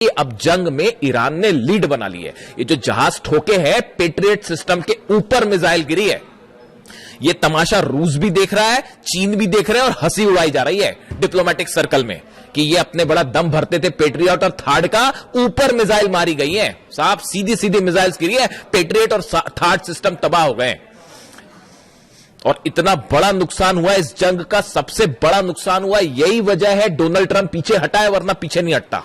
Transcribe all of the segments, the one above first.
कि अब जंग में ईरान ने लीड बना ली है। ये जो जहाज ठोके हैं पेट्रियट सिस्टम के ऊपर मिसाइल गिरी है। ये तमाशा रूस भी देख रहा है, चीन भी देख रहा है और हंसी उड़ाई जा रही है डिप्लोमेटिक सर्कल में कि ये अपने बड़ा दम भरते थे पेट्रियट और थार्ड का, ऊपर मिसाइल मारी गई है। साहब सीधी सीधी मिसाइल गिरी है, पेट्रियट और थार्ड सिस्टम तबाह हो गए। और इतना बड़ा नुकसान हुआ इस जंग का, सबसे बड़ा नुकसान हुआ। यही वजह है डोनाल्ड ट्रंप पीछे हटा है, वरना पीछे नहीं हटता।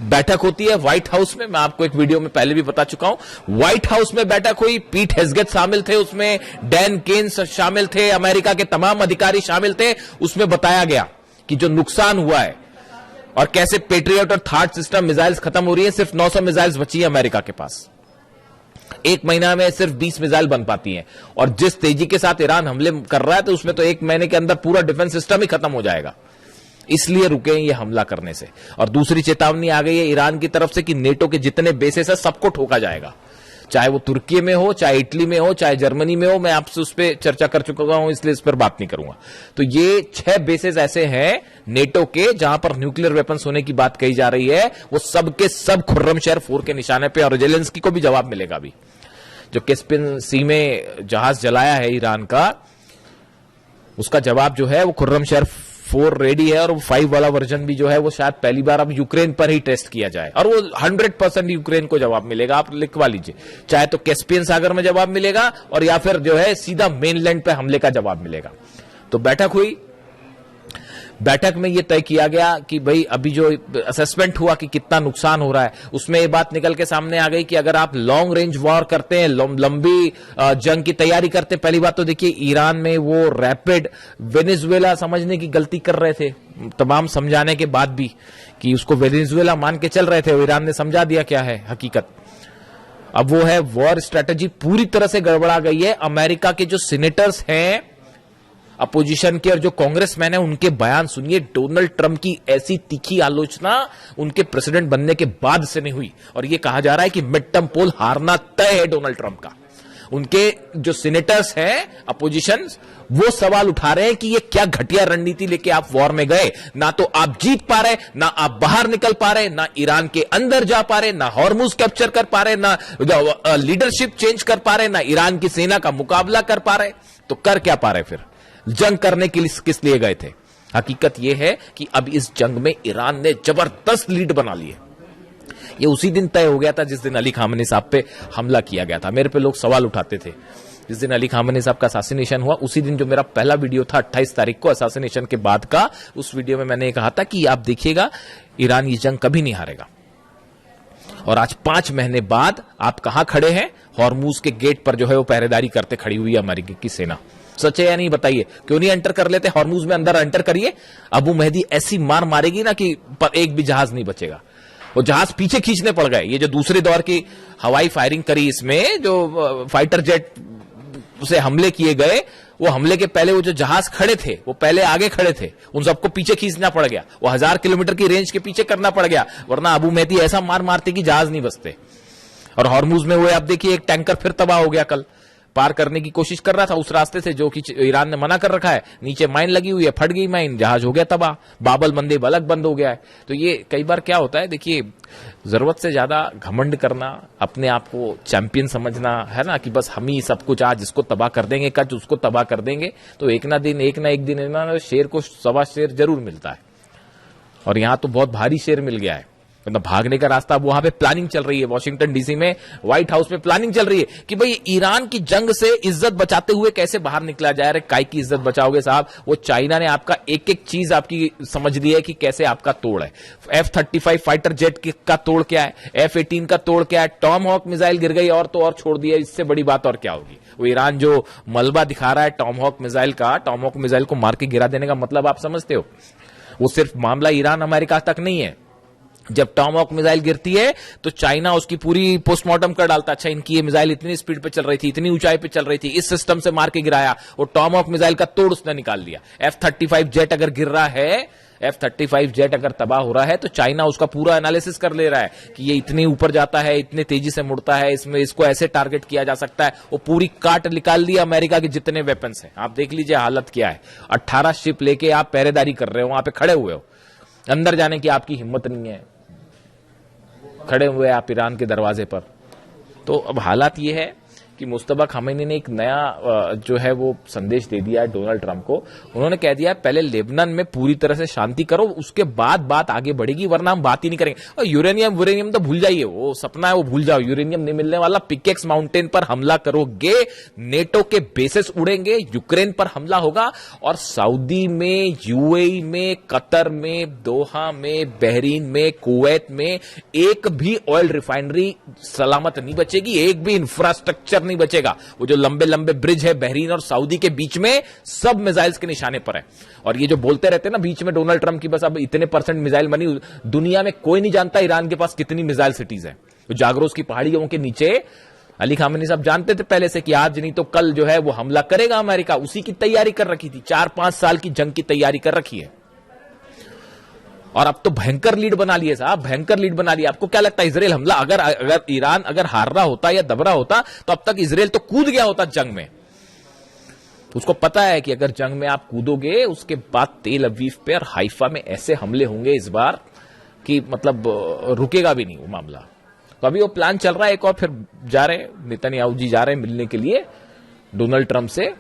बैठक होती है व्हाइट हाउस में, मैं आपको एक वीडियो में पहले भी बता चुका हूं। व्हाइट हाउस में बैठक हुई, पीट हेग्सेट शामिल थे उसमें, डैन केन्स शामिल थे, अमेरिका के तमाम अधिकारी शामिल थे। उसमें बताया गया कि जो नुकसान हुआ है और कैसे पेट्रियट और थार्ड सिस्टम मिसाइल्स खत्म हो रही है। सिर्फ 900 मिसाइल्स बची है अमेरिका के पास। एक महीना में सिर्फ 20 मिसाइल बन पाती हैं, और जिस तेजी के साथ ईरान हमले कर रहा है तो उसमें तो एक महीने के अंदर पूरा डिफेंस सिस्टम ही खत्म हो जाएगा। इसलिए रुके ये हमला करने से। और दूसरी चेतावनी आ गई है ईरान की तरफ से कि नेटो के जितने बेसेस है सबको ठोका जाएगा, चाहे वो तुर्की में हो, चाहे इटली में हो, चाहे जर्मनी में हो। मैं आपसे उस पर चर्चा कर चुका हूं, इसलिए इस पर बात नहीं करूंगा। तो ये 6 बेसेस ऐसे हैं नेटो के जहां पर न्यूक्लियर वेपन्स होने की बात कही जा रही है। वो सब के सब खुर्रमशहर 4 के निशाने पे, और जेलेंस्की को भी जवाब मिलेगा। अभी जो कैस्पियन सी में जहाज जलाया है ईरान का, उसका जवाब जो है वो खुर्रमशहर 4 रेडी है, और वो 5 वाला वर्जन भी जो है वो शायद पहली बार अब यूक्रेन पर ही टेस्ट किया जाए, और वो 100% यूक्रेन को जवाब मिलेगा। आप लिखवा लीजिए, चाहे तो कैस्पियन सागर में जवाब मिलेगा और या फिर जो है सीधा मेनलैंड पे हमले का जवाब मिलेगा। तो बैठक हुई, बैठक में यह तय किया गया कि भाई अभी जो असेसमेंट हुआ कि कितना नुकसान हो रहा है, उसमें ये बात निकल के सामने आ गई कि अगर आप लॉन्ग रेंज वॉर करते हैं, लंबी जंग की तैयारी करते हैं। पहली बात तो देखिए ईरान में वो रैपिड वेनेजुएला समझने की गलती कर रहे थे, तमाम समझाने के बाद भी कि उसको वेनेजुएला मान के चल रहे थे। ईरान ने समझा दिया क्या है हकीकत। अब वो है वॉर स्ट्रेटेजी पूरी तरह से गड़बड़ा गई है। अमेरिका के जो सीनेटर्स हैं अपोजिशन के और जो कांग्रेसमैन है, उनके बयान सुनिए। डोनाल्ड ट्रंप की ऐसी तीखी आलोचना उनके प्रेसिडेंट बनने के बाद से नहीं हुई, और यह कहा जा रहा है कि मिड टर्म पोल हारना तय है डोनाल्ड ट्रंप का। उनके जो सीनेटर्स हैं अपोजिशन, वो सवाल उठा रहे हैं कि ये क्या घटिया रणनीति लेके आप वॉर में गए। ना तो आप जीत पा रहे, ना आप बाहर निकल पा रहे, ना ईरान के अंदर जा पा रहे, ना हॉर्मुज कैप्चर कर पा रहे, ना लीडरशिप चेंज कर पा रहे, ना ईरान की सेना का मुकाबला कर पा रहे। तो कर क्या पा रहे, फिर जंग करने के लिए किस लिए गए थे। हकीकत यह है कि अब इस जंग में ईरान ने जबरदस्त लीड बना ली है। ये उसी दिन तय हो गया था जिस दिन अली खामेनी साहब पे हमला किया गया था। मेरे पे लोग सवाल उठाते थे जिस दिन अली खामेनी साहब का असैसिनेशन हुआ, उसी दिन जो मेरा पहला वीडियो था 28 तारीख को असैसिनेशन के बाद का, उस वीडियो में मैंने कहा था कि आप देखिएगा ईरान ये जंग कभी नहीं हारेगा। और आज 5 महीने बाद आप कहां खड़े हैं, हॉर्मुज के गेट पर जो है वो पहरेदारी करते खड़ी हुई है अमेरिका की सेना। सच है या नहीं बताइए, क्यों नहीं एंटर कर लेते हॉर्मुज में, अंदर एंटर करिए। अबू मेहदी ऐसी मार मारेगी ना कि पर एक भी जहाज नहीं बचेगा। वो जहाज पीछे खींचने पड़ गए। ये जो दूसरे दौर की हवाई फायरिंग करी, इसमें जो फाइटर जेट से हमले किए गए, वो हमले के पहले वो जो जहाज खड़े थे वो पहले आगे खड़े थे, उन सबको पीछे खींचना पड़ गया। वो 1000 किलोमीटर की रेंज के पीछे करना पड़ गया, वरना अबू मेहदी ऐसा मार मारते कि जहाज नहीं बचते। और हॉर्मुज में वो आप देखिए एक टैंकर फिर तबाह हो गया, कल पार करने की कोशिश कर रहा था उस रास्ते से जो कि ईरान ने मना कर रखा है। नीचे माइन लगी हुई है, फट गई माइन, जहाज हो गया तबाह, बाबल मंदेब अलग बंद हो गया है। तो ये कई बार क्या होता है, देखिए जरूरत से ज्यादा घमंड करना, अपने आप को चैंपियन समझना है ना, कि बस हम ही सब कुछ, आज इसको तबाह कर देंगे, कल उसको तबाह कर देंगे, तो एक ना एक दिन शेर को 1.25 शेर जरूर मिलता है। और यहां तो बहुत भारी शेर मिल गया है, मतलब भागने का रास्ता। अब वहां पे प्लानिंग चल रही है, वॉशिंगटन डीसी में व्हाइट हाउस में प्लानिंग चल रही है कि भाई ईरान की जंग से इज्जत बचाते हुए कैसे बाहर निकला जाए। काय की इज्जत बचाओगे साहब, वो चाइना ने आपका एक एक चीज आपकी समझ ली है कि कैसे आपका तोड़ है। F-35 फाइटर जेट का तोड़ क्या है, F-18 का तोड़ क्या है, टॉम हॉक मिसाइल गिर गई और तो और छोड़ दिया। इससे बड़ी बात और क्या होगी। वो ईरान जो मलबा दिखा रहा है टॉम हॉक मिसाइल का, टॉम हॉक मिसाइल को मार के गिरा देने का मतलब आप समझते हो। वो सिर्फ मामला ईरान अमेरिका तक नहीं है। जब टॉम हॉक मिसाइल गिरती है तो चाइना उसकी पूरी पोस्टमार्टम कर डालता। अच्छा, इनकी ये मिसाइल इतनी स्पीड पे चल रही थी, इतनी ऊंचाई पे चल रही थी, इस सिस्टम से मार के गिराया। वो टॉम हॉक मिसाइल का तोड़ उसने निकाल दिया। F-35 जेट अगर गिर रहा है, F-35 जेट अगर तबाह हो रहा है, तो चाइना उसका पूरा एनालिसिस कर ले रहा है कि ये इतने ऊपर जाता है, इतने तेजी से मुड़ता है, इसमें इसको ऐसे टारगेट किया जा सकता है। वो पूरी काट निकाल दी अमेरिका के जितने वेपन्स हैं। आप देख लीजिए हालत क्या है। 18 शिप लेके आप पहरेदारी कर रहे हो, वहां पे खड़े हुए हो, अंदर जाने की आपकी हिम्मत नहीं है। खड़े हुए आप ईरान के दरवाजे पर। तो अब हालात ये है कि मुस्तफा खामेनी ने एक नया जो है वो संदेश दे दिया है डोनाल्ड ट्रंप को। उन्होंने कह दिया पहले लेबनान में पूरी तरह से शांति करो, उसके बाद बात आगे बढ़ेगी, वरना हम बात ही नहीं करेंगे। और यूरेनियम तो भूल जाइए, वो सपना है, वो भूल जाओ, यूरेनियम नहीं मिलने वाला। पिकेक्स माउंटेन पर हमला करोगे, नेटो के बेसिस उड़ेंगे, यूक्रेन पर हमला होगा, और सऊदी में, यूएई में, कतर में, दोहा में, बहरीन में, कुवैत में एक भी ऑयल रिफाइनरी सलामत नहीं बचेगी, एक भी इंफ्रास्ट्रक्चर नहीं बचेगा। वो जो लंबे लंबे ब्रिज है बहरीन और सऊदी के बीच में, सब मिसाइल्स के निशाने पर है। और ये जो बोलते रहते हैं ना बीच में डोनाल्ड ट्रंप की बस अब इतने % मिसाइल बनी, दुनिया में कोई नहीं जानता ईरान के पास कितनी मिसाइल सिटीज है। तो जागरोस की पहाड़ियों के नीचे अली खामेनी साहब जानते थे पहले से कि आज नहीं तो कल जो है वो हमला करेगा अमेरिका, उसी की तैयारी कर रखी थी, 4-5 साल की जंग की तैयारी कर रखी है। और अब तो भयंकर लीड बना लिए साहब, भयंकर लीड बना लिया। आपको क्या लगता है इजराइल हमला अगर ईरान अगर हार रहा होता या दब रहा होता तो अब तक इजराइल तो कूद गया होता जंग में। उसको पता है कि अगर जंग में आप कूदोगे उसके बाद तेल अवीव पे और हाइफा में ऐसे हमले होंगे इस बार कि मतलब रुकेगा भी नहीं वो मामला। तो अभी वो प्लान चल रहा है एक और, फिर जा रहे नेतन्याहू जी जा रहे हैं मिलने के लिए डोनाल्ड ट्रंप से,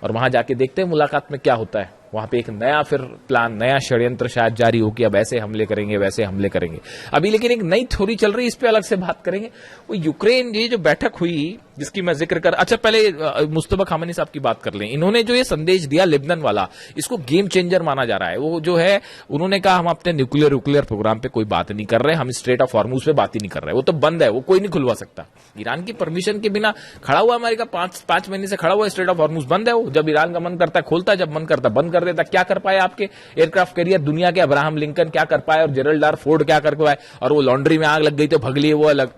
और वहां जाके देखते हैं मुलाकात में क्या होता है। वहां पे एक नया फिर प्लान, नया षड्यंत्र शायद जारी हो कि अब ऐसे हमले करेंगे, वैसे हमले करेंगे। अभी लेकिन एक नई थ्योरी चल रही है, इस पे अलग से बात करेंगे। वो यूक्रेन ये जो बैठक हुई जिसकी मैं जिक्र कर, अच्छा पहले मुस्तफा खामेनी साहब की बात कर लें। इन्होंने जो ये संदेश दिया लेबनान वाला, इसको गेम चेंजर माना जा रहा है। वो जो है उन्होंने कहा हम अपने न्यूक्लियर प्रोग्राम पे कोई बात नहीं कर रहे, हम स्ट्रेट ऑफ हॉर्मुज पे बात ही नहीं कर रहे, वो तो बंद है, वो कोई नहीं खुलवा सकता। ईरान की परमिशन के बिना खड़ा हुआ अमेरिका, 5 महीने से खड़ा हुआ, स्ट्रेट ऑफ हॉर्मुज बंद है। वो जब ईरान का मन करता है खोलता है, जब मन करता है बंद कर देता। क्या कर पाए आपके एयरक्राफ्ट कैरियर दुनिया के? अब्राहम लिंकन क्या कर पाए और जेरल्ड आर फोर्ड क्या कर पाए? और वो लॉन्ड्री में आग लग गई तो भग लिए, वो अलग।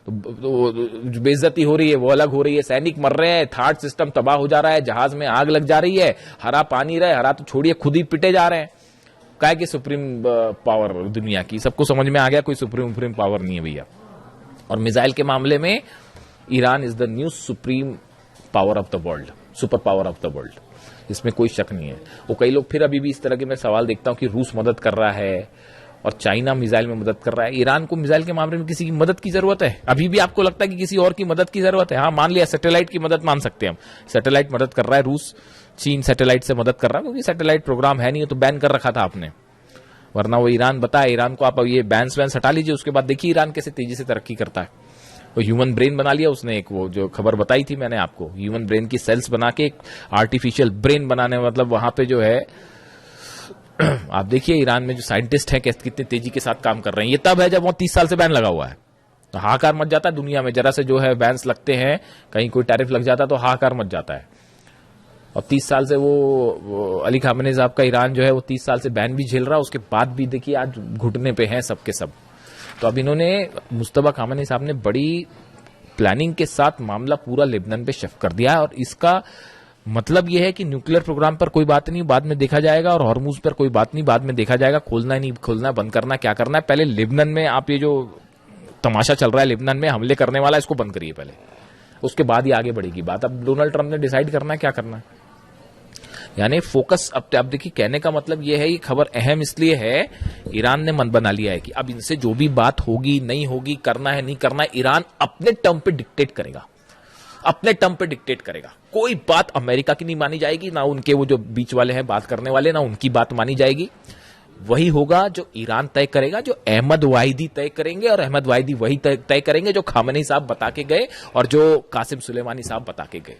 तो बेइज्जती हो रही है वो अलग हो रही है, सैनिक मर रहे हैं, थार्ड सिस्टम तबाह हो जा रहा है, जहाज में आग लग जा रही है, हरा पानी रहे, हरा तो छोड़िए खुद ही पिटे जा रहे हैं। क्या कि सुप्रीम पावर दुनिया की, सबको समझ में आ गया कोई सुप्रीम पावर नहीं है भैया। और मिसाइल के मामले में Iran is the new supreme power of the world, super power of the world, इसमें कोई शक नहीं है। वो कई लोग फिर अभी भी इस तरह के मैं सवाल देखता हूं कि रूस मदद कर रहा है और चाइना मिसाइल में मदद कर रहा है। ईरान को मिसाइल के मामले में किसी की मदद की जरूरत है? अभी भी आपको लगता है कि किसी और की मदद की जरूरत है? हाँ मान लिया सैटेलाइट की मदद मान सकते हैं हम, सैटेलाइट मदद कर रहा है रूस, चीन सैटेलाइट से मदद कर रहा है, क्योंकि सैटेलाइट प्रोग्राम है नहीं तो बैन कर रखा था आपने, वरना वो ईरान बताया ईरान को आप ये बैन्स वैन हटा लीजिए, उसके बाद देखिए ईरान कैसे तेजी से तरक्की करता है। वो ह्यूमन ब्रेन बना लिया उसने, एक वो जो खबर बताई थी मैंने आपको, ह्यूमन ब्रेन की सेल्स बना के एक आर्टिफिशियल ब्रेन बनाने, मतलब वहां पे जो है आप देखिए ईरान में जो साइंटिस्ट हैं कितनी तेजी के साथ काम कर रहे हैं। ये तब है जब वो 30 साल से बैन लगा हुआ है, तो हाहाकार मच जाता है दुनिया में। जरा से जो है बैन्स लगते हैं, कहीं कोई टैरिफ लग जाता है तो हाहाकार मच जाता है। और 30 साल से वो अली खामेनी साहब का ईरान जो है वो 30 साल से बैन भी झेल रहा है, उसके बाद भी देखिए आज घुटने पे हैं सबके सब। तो अब इन्होंने मुस्तफा खामेनी साहब ने बड़ी प्लानिंग के साथ मामला पूरा लेबनान पे शिफ्ट कर दिया है, और इसका मतलब यह है कि न्यूक्लियर प्रोग्राम पर कोई बात नहीं, बाद में देखा जाएगा, और हॉर्मुज पर कोई बात नहीं, बाद में देखा जाएगा, खोलना है नहीं खोलना, बंद करना क्या करना है। पहले लेबनान में आप ये जो तमाशा चल रहा है लेबनान में हमले करने वाला, इसको बंद करिए पहले, उसके बाद ही आगे बढ़ेगी बात। अब डोनाल्ड ट्रंप ने डिसाइड करना है क्या करना है, यानी फोकस। अब देखिए कहने का मतलब यह है, ये खबर अहम इसलिए है, ईरान ने मन बना लिया है कि अब इनसे जो भी बात होगी नहीं होगी, करना है नहीं करना है, ईरान अपने टर्म पे डिक्टेट करेगा, अपने टर्म पे डिक्टेट करेगा। कोई बात अमेरिका की नहीं मानी जाएगी, ना उनके वो जो बीच वाले हैं बात करने वाले, ना उनकी बात मानी जाएगी। वही होगा जो ईरान तय करेगा, जो अहमद वाहिदी तय करेंगे, और अहमद वाहिदी वही तय करेंगे जो खामेनी साहब बता के गए और जो कासिम सुलेमानी साहब बता के गए।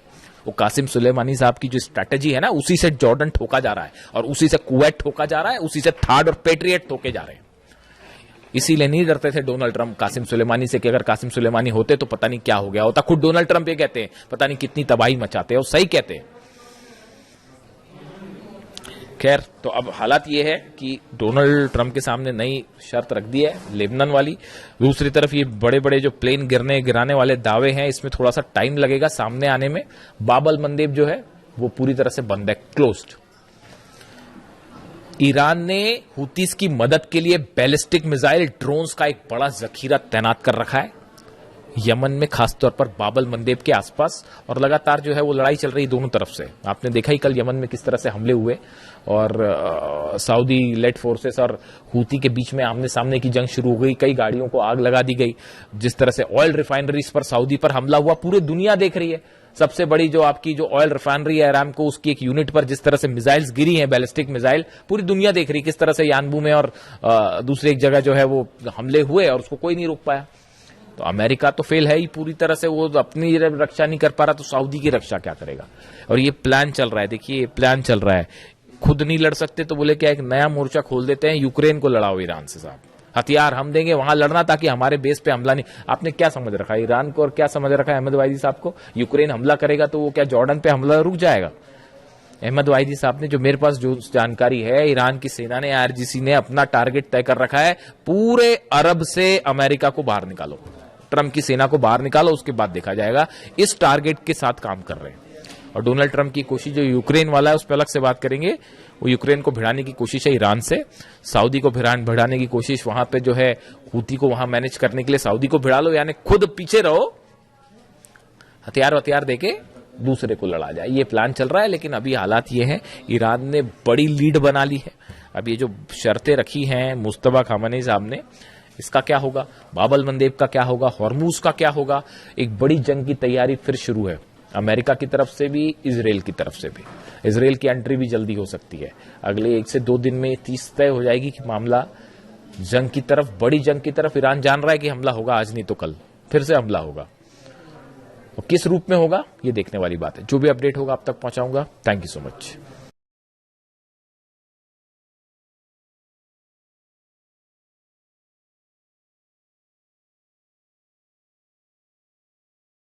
वो कासिम सुलेमानी साहब की जो स्ट्रैटेजी है ना, उसी से जॉर्डन ठोका जा रहा है, और उसी से कुवैत ठोका जा रहा है, उसी से थार्ड और पेट्रियट ठोके जा रहे हैं। इसीलिए नहीं डरते थे डोनाल्ड ट्रंप कासिम सुलेमानी से कि अगर कासिम सुलेमानी होते तो पता नहीं क्या हो गया होता। खुद डोनाल्ड ट्रंप ये कहते हैं पता नहीं कितनी तबाही मचाते हैं, और सही कहते हैं। खैर, तो अब हालात ये है कि डोनाल्ड ट्रंप के सामने नई शर्त रख दी है लेबनान वाली। दूसरी तरफ ये बड़े बड़े जो प्लेन गिराने वाले दावे हैं, इसमें थोड़ा सा टाइम लगेगा सामने आने में। बाबल मंदेब जो है वो पूरी तरह से बंद है, क्लोज्ड। ईरान ने हुतीस की मदद के लिए बैलिस्टिक मिसाइल ड्रोन्स का एक बड़ा जखीरा तैनात कर रखा है। यमन में खासतौर पर बाबल मंदेब के आसपास, और लगातार जो है वो लड़ाई चल रही दोनों तरफ से। आपने देखा ही कल यमन में किस तरह से हमले हुए और सऊदी लेड फोर्सेस और हूती के बीच में आमने सामने की जंग शुरू हो गई। कई गाड़ियों को आग लगा दी गई। जिस तरह से ऑयल रिफाइनरीज पर सऊदी पर हमला हुआ, पूरी दुनिया देख रही है। सबसे बड़ी जो आपकी जो ऑयल रिफाइनरी है अरामको, उसकी एक यूनिट पर जिस तरह से मिसाइल्स गिरी हैं, बैलिस्टिक मिसाइल, पूरी दुनिया देख रही किस तरह से यानबू में और दूसरी एक जगह जो है वो हमले हुए और उसको कोई नहीं रोक पाया। तो अमेरिका तो फेल है ही पूरी तरह से, वो अपनी रक्षा नहीं कर पा रहा, तो सऊदी की रक्षा क्या करेगा। और ये प्लान चल रहा है, देखिए प्लान चल रहा है। खुद नहीं लड़ सकते तो बोले क्या एक नया मोर्चा खोल देते हैं, यूक्रेन को लड़ाओ ईरान से साहब, हथियार हम देंगे वहां लड़ना ताकि हमारे बेस पे हमला नहीं। आपने क्या समझ रखा है ईरान को और क्या समझ रखा है अहमद वाहिदी साहब को? यूक्रेन हमला करेगा तो वो क्या जॉर्डन पे हमला रुक जाएगा? अहमद वाहिदी साहब ने, जो मेरे पास जो जानकारी है, ईरान की सेना ने, आईआरजीसी ने अपना टारगेट तय कर रखा है, पूरे अरब से अमेरिका को बाहर निकालो, ट्रंप की सेना को बाहर निकालो, उसके बाद देखा जाएगा। इस टारगेट के साथ काम कर रहे हैं। और डोनाल्ड ट्रंप की कोशिश जो यूक्रेन वाला है उस पर अलग से बात करेंगे। वो यूक्रेन को भिड़ाने की कोशिश है ईरान से, सऊदी को भिड़ाने की कोशिश वहां पे जो है हूती को वहां मैनेज करने के लिए सऊदी को भिड़ा लो, यानी खुद पीछे रहो, हथियार देके दूसरे को लड़ा जाए, ये प्लान चल रहा है। लेकिन अभी हालात ये हैं, ईरान ने बड़ी लीड बना ली है। अब ये जो शर्तें रखी हैं मुस्तफा खामेनी साहब ने, इसका क्या होगा? बाबल मंदेब का क्या होगा? हॉर्मूज का क्या होगा? एक बड़ी जंग की तैयारी फिर शुरू है, अमेरिका की तरफ से भी, इजराइल की तरफ से भी। इजराइल की एंट्री भी जल्दी हो सकती है, अगले 1 से 2 दिन में 30 तय हो जाएगी कि मामला जंग की तरफ, बड़ी जंग की तरफ। ईरान जान रहा है कि हमला होगा, आज नहीं तो कल फिर से हमला होगा, और किस रूप में होगा ये देखने वाली बात है। जो भी अपडेट होगा आप तक पहुंचाऊंगा। Thank you so much.